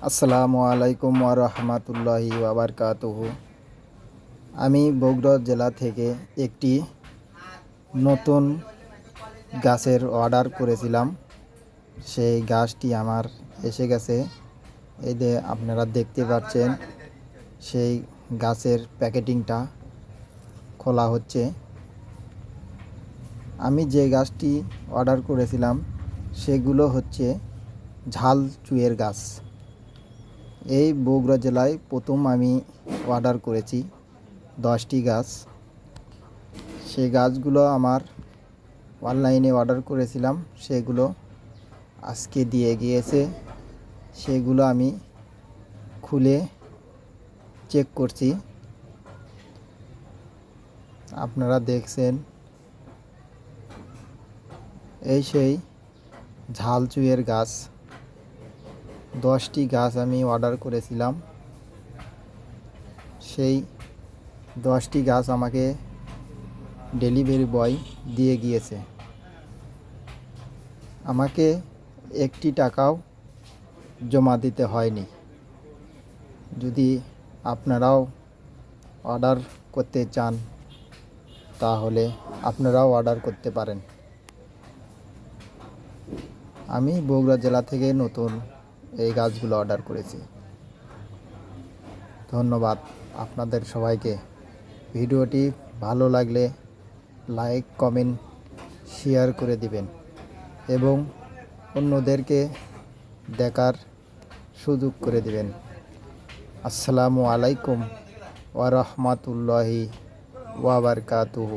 আসসালামু আলাইকুম ওয়া রাহমাতুল্লাহি ওয়া বারাকাতুহু। আমি বগুড়া জেলা থেকে একটি নতুন গাছের অর্ডার করেছিলাম। সেই গাছটি আমার এসে গেছে। এই যে আপনারা দেখতে পাচ্ছেন, সেই গাছের প্যাকেটিংটা খোলা হচ্ছে। আমি যে গাছটি অর্ডার করেছিলাম সেগুলো হচ্ছে ঝাল চুইয়ের গাছ। এই বগুড়া জেলায় প্রথম আমি অর্ডার করেছি 10টি গাছ। সেই গাছগুলো আমার অনলাইনে অর্ডার করেছিলাম, সেগুলো আজকে দিয়ে গিয়েছে। সেগুলো আমি খুলে চেক করছি। আপনারা দেখছেন, এই সেই ঝাল চুইয়ের গাছ। 10টি গাছ আমি অর্ডার করেছিলাম। সেই 10টি গাছ আমাকে ডেলিভারি বয় দিয়ে গিয়েছে। আমাকে একটি টাকাও জমা দিতে হয়নি। যদি আপনারাও অর্ডার করতে চান তাহলে আপনারাও অর্ডার করতে পারেন। আমি বগুড়া জেলা থেকে নতুন এই গাছগুলো অর্ডার করেছি। ধন্যবাদ আপনাদের সবাইকে। ভিডিওটি ভালো লাগলে লাইক, কমেন্ট, শেয়ার করে দিবেন এবং অন্যদেরকে দেখার সুযোগ করে দিবেন। আসসালামু আলাইকুম ওয়া রাহমাতুল্লাহি ওয়া বারাকাতুহু।